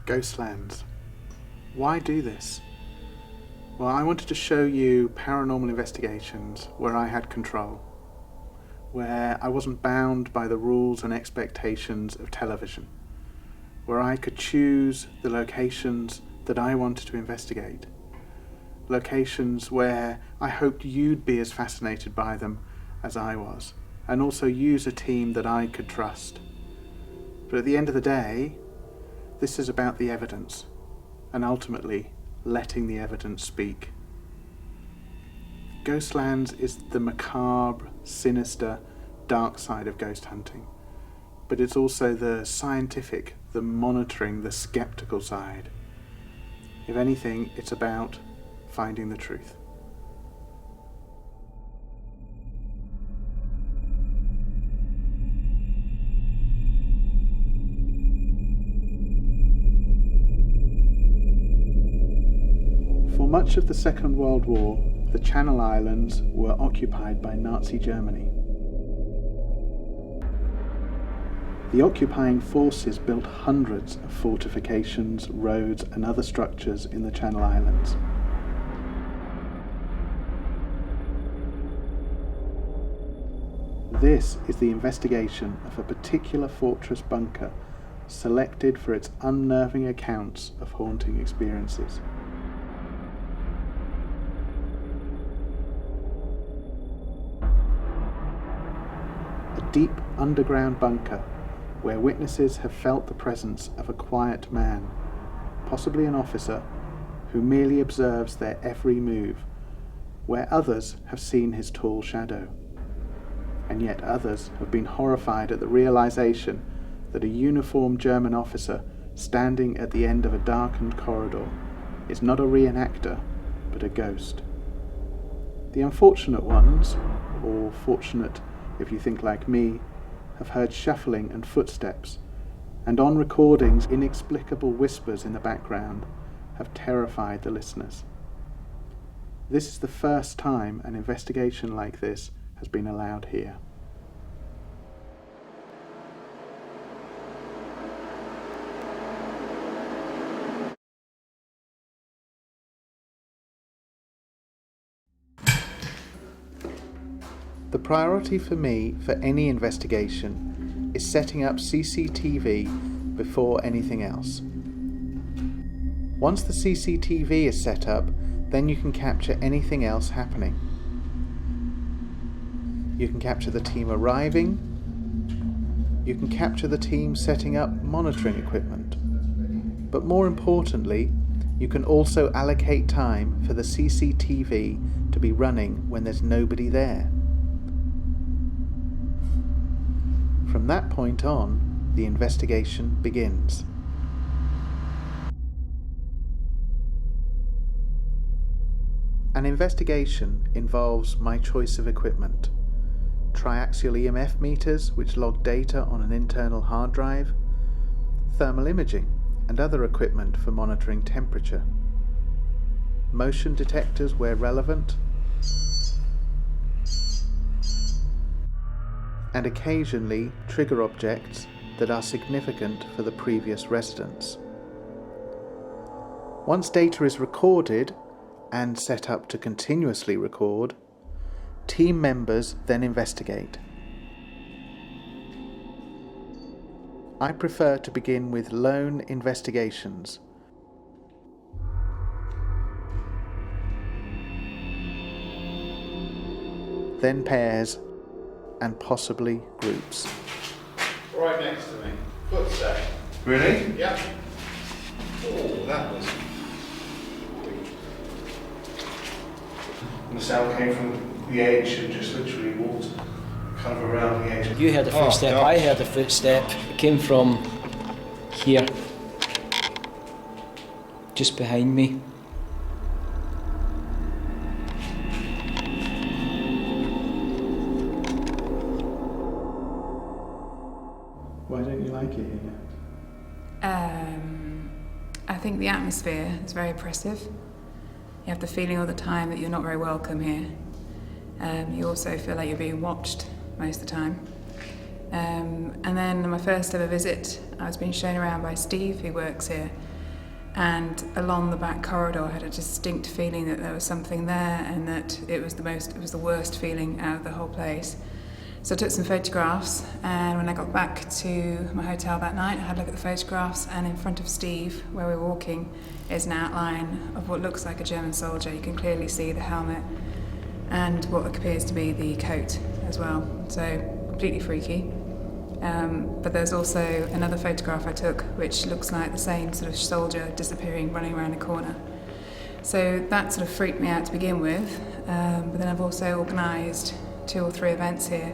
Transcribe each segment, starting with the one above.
Ghostlands. Why do this? Well, I wanted to show you paranormal investigations where I had control, where I wasn't bound by the rules and expectations of television, where I could choose the locations that I wanted to investigate, locations where I hoped you'd be as fascinated by them as I was, and also use a team that I could trust. But at the end of the day, this is about the evidence, and ultimately letting the evidence speak. Ghostlands is the macabre, sinister, dark side of ghost hunting, but it's also the scientific, the monitoring, the skeptical side. If anything, it's about finding the truth. For much of the Second World War, the Channel Islands were occupied by Nazi Germany. The occupying forces built hundreds of fortifications, roads, and other structures in the Channel Islands. This is the investigation of a particular fortress bunker selected for its unnerving accounts of haunting experiences. A deep underground bunker where witnesses have felt the presence of a quiet man, possibly an officer, who merely observes their every move, where others have seen his tall shadow. And yet others have been horrified at the realization that a uniformed German officer standing at the end of a darkened corridor is not a reenactor, but a ghost. The unfortunate ones, or fortunate if you think like me, have heard shuffling and footsteps, and on recordings inexplicable whispers in the background have terrified the listeners. This is the first time an investigation like this has been allowed here. The priority for me for any investigation is setting up CCTV before anything else. Once the CCTV is set up, then you can capture anything else happening. You can capture the team arriving. You can capture the team setting up monitoring equipment. But more importantly, you can also allocate time for the CCTV to be running when there's nobody there. From that point on, the investigation begins. An investigation involves my choice of equipment: triaxial EMF meters which log data on an internal hard drive, thermal imaging and other equipment for monitoring temperature, motion detectors where relevant, and occasionally trigger objects that are significant for the previous residents. Once data is recorded and set up to continuously record, team members then investigate. I prefer to begin with lone investigations. Then pairs, and possibly groups. Right next to me. Footstep. Really? Yep. Oh, that was And the sound came from the edge and just literally walked kind of around the edge. You heard a footstep, God. I heard a footstep. It came from here. Just behind me. Why don't you like it here? I think the atmosphere is very oppressive. You have the feeling all the time that you're not very welcome here. You also feel like you're being watched most of the time. And then on my first ever visit, I was being shown around by Steve, who works here, And along the back corridor, I had a distinct feeling that there was something there, and that it was the worst feeling out of the whole place. So I took some photographs, and when I got back to my hotel that night, I had a look at the photographs, and in front of Steve, where we were walking, is an outline of what looks like a German soldier. You can clearly see the helmet and what appears to be the coat as well. So completely freaky. But there's also another photograph I took which looks like the same sort of soldier disappearing, running around a corner. So that sort of freaked me out to begin with. But then I've also organised 2 or 3 events here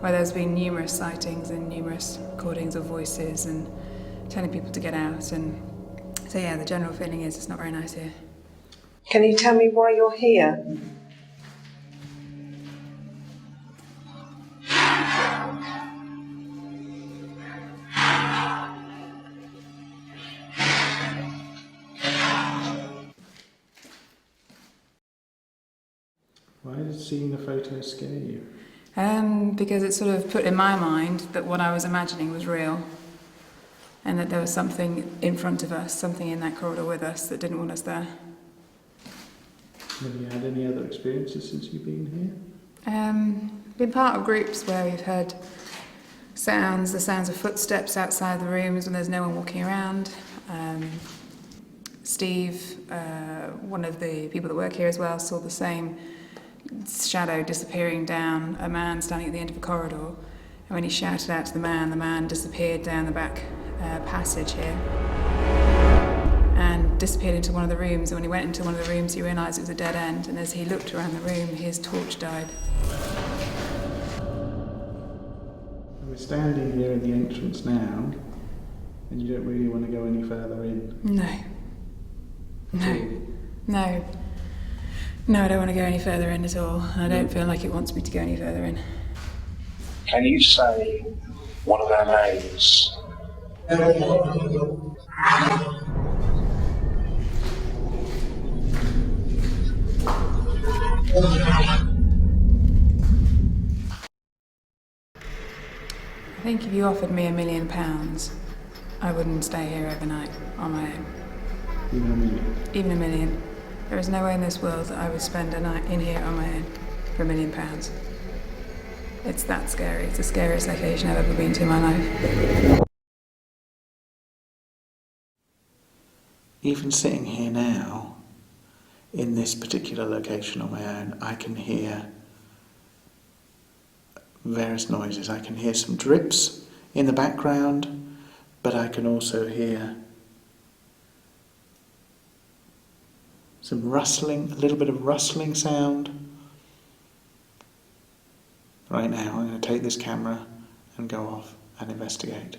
where there's been numerous sightings and numerous recordings of voices and telling people to get out. And so yeah, the general feeling is it's not very nice here. Can you tell me why you're here? Why did seeing the photos scare you? Because it sort of put in my mind that what I was imagining was real, and that there was something in front of us, something in that corridor with us that didn't want us there. Have you had any other experiences since you've been here? Been part of groups where we've heard sounds, the sounds of footsteps outside the rooms when there's no one walking around. Steve, one of the people that work here as well, saw the same shadow disappearing down a man standing at the end of a corridor. And when he shouted out to the man disappeared down the back passage here and disappeared into one of the rooms. And when he went into one of the rooms, he realised it was a dead end. And as he looked around the room, his torch died. We're standing here in the entrance now, and you don't really want to go any further in? No, I don't want to go any further in at all. I don't feel like it wants me to go any further in. Can you say one of their names? I think if you offered me £1 million, I wouldn't stay here overnight on my own. Even $1 million? Even £1 million. There is no way in this world that I would spend a night in here on my own for £1 million. It's that scary. It's the scariest location I've ever been to in my life. Even sitting here now, in this particular location on my own, I can hear various noises. I can hear some drips in the background, but I can also hear some rustling, a little bit of rustling sound. Right now, I'm going to take this camera and go off and investigate.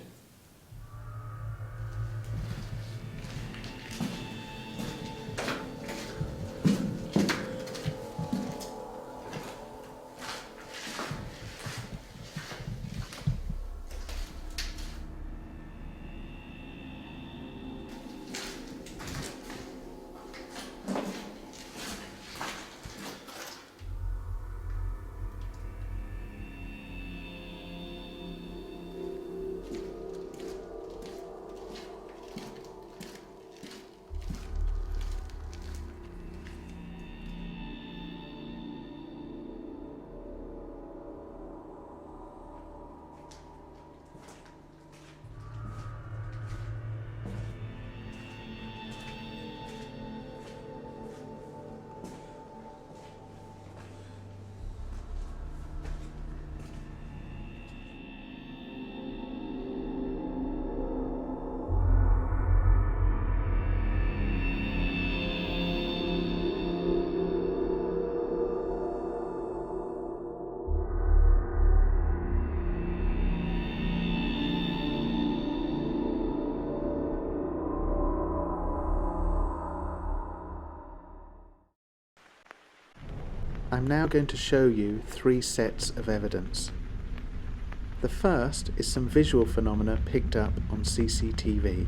I'm now going to show you 3 sets of evidence. The first is some visual phenomena picked up on CCTV.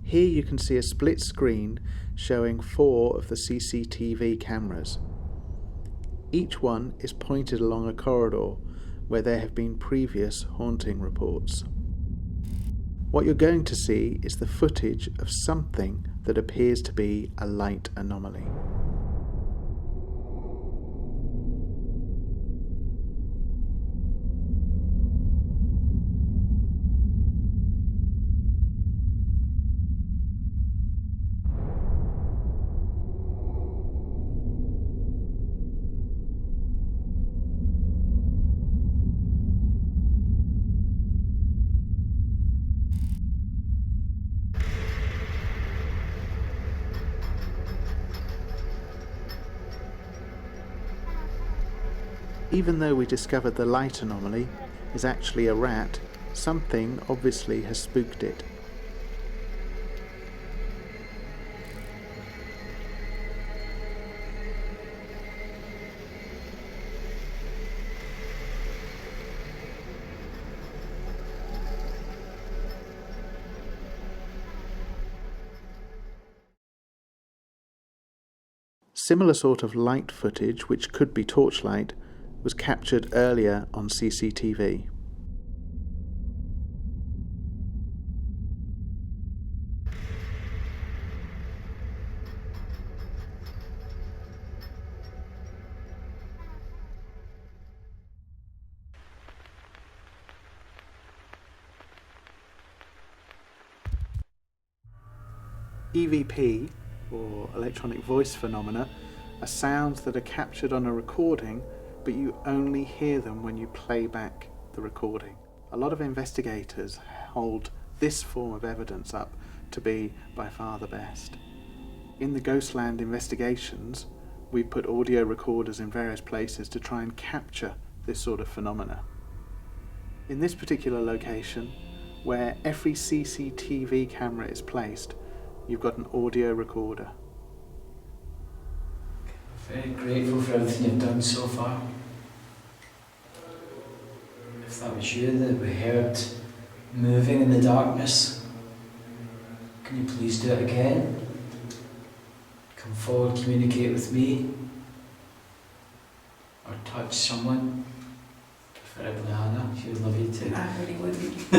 Here you can see a split screen showing 4 of the CCTV cameras. Each one is pointed along a corridor where there have been previous haunting reports. What you're going to see is the footage of something that appears to be a light anomaly. Even though we discovered the light anomaly is actually a rat, something obviously has spooked it. Similar sort of light footage, which could be torchlight, was captured earlier on CCTV. EVP, or electronic voice phenomena, are sounds that are captured on a recording, but you only hear them when you play back the recording. A lot of investigators hold this form of evidence up to be by far the best. In the Ghostland investigations, we put audio recorders in various places to try and capture this sort of phenomena. In this particular location, where every CCTV camera is placed, you've got an audio recorder. Very grateful for everything you've done so far. If that was you that we heard moving in the darkness, can you please do it again? Come forward, communicate with me, or touch someone. Preferably Hannah, she would love you too. I really wouldn't.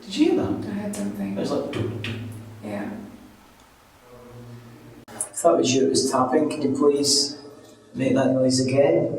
Did you hear that? I heard something. It was like doo doo. Yeah. If that was you, it was tapping. Can you please make that noise again?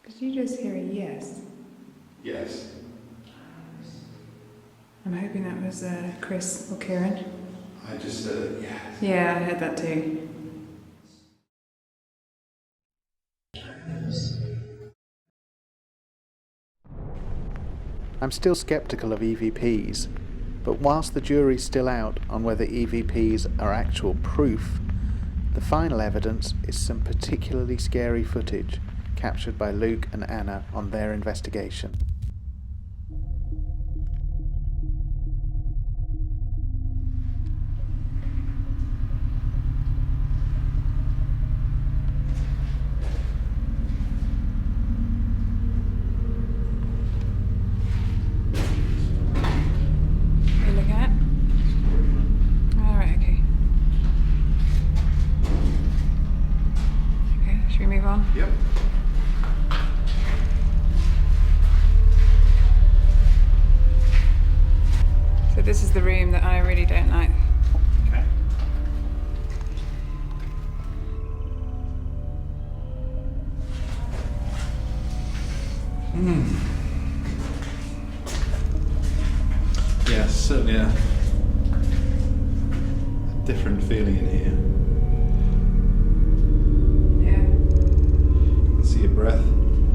Did you just hear a yes? Yes. I'm hoping that was Chris or Kieran. I just said yes. Yeah, I heard that too. I'm still sceptical of EVPs, but whilst the jury's still out on whether EVPs are actual proof, the final evidence is some particularly scary footage captured by Luke and Anna on their investigation. What are you looking at? Alright, okay. Okay, should we move on? Yep. So this is the room that I really don't like. Okay. Yes, certainly a different feeling in here. Yeah. I can see your breath.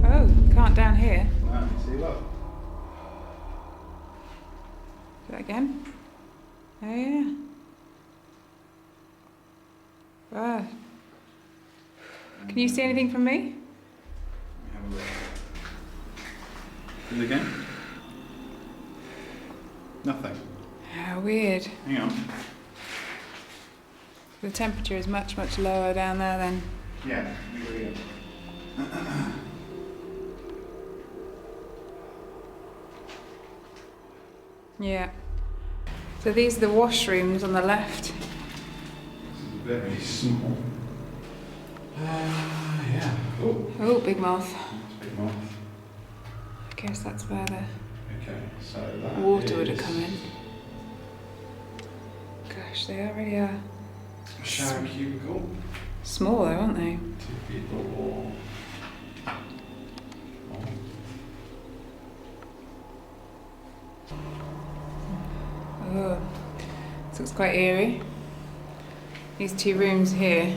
Oh, can't down here. No, see, look. Do that again. Oh yeah. Wow. Can you see anything from me? Let me have a look. Do it again. Nothing. How weird. Hang on. The temperature is much, much lower down there then. Yeah. Here we go. Yeah. So these are the washrooms on the left. Very small. Yeah. Oh, Oh, big moth. it's a big moth. I guess that's where the Okay, so that water would have is come in. Gosh, they already are a shower cubicle. small though, aren't they? 2 people or... Oh, this looks quite eerie. These 2 rooms here.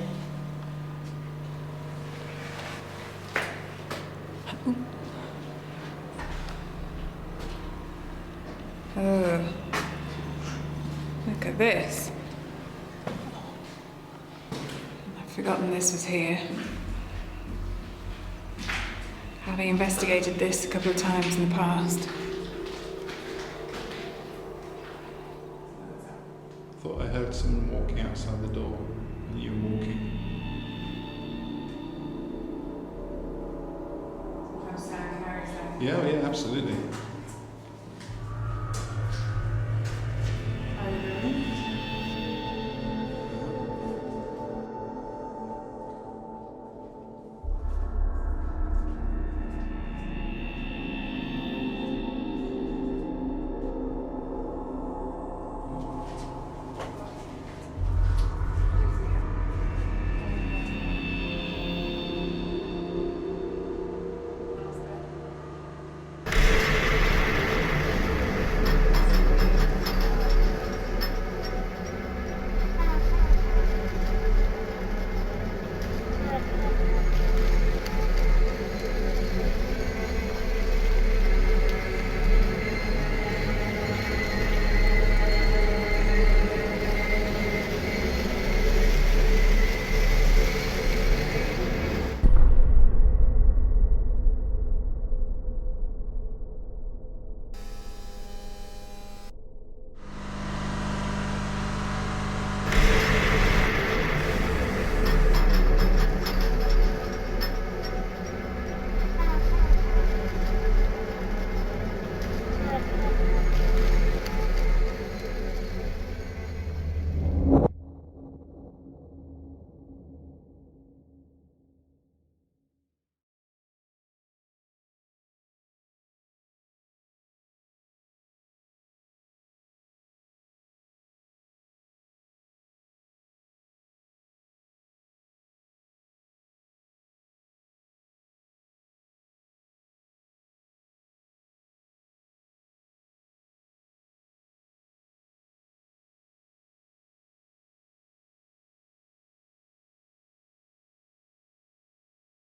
Oh, look at this. I've forgotten this was here. Having investigated this a couple of times in the past. Thought I heard someone walking outside the door. And you were walking. Yeah, yeah, absolutely.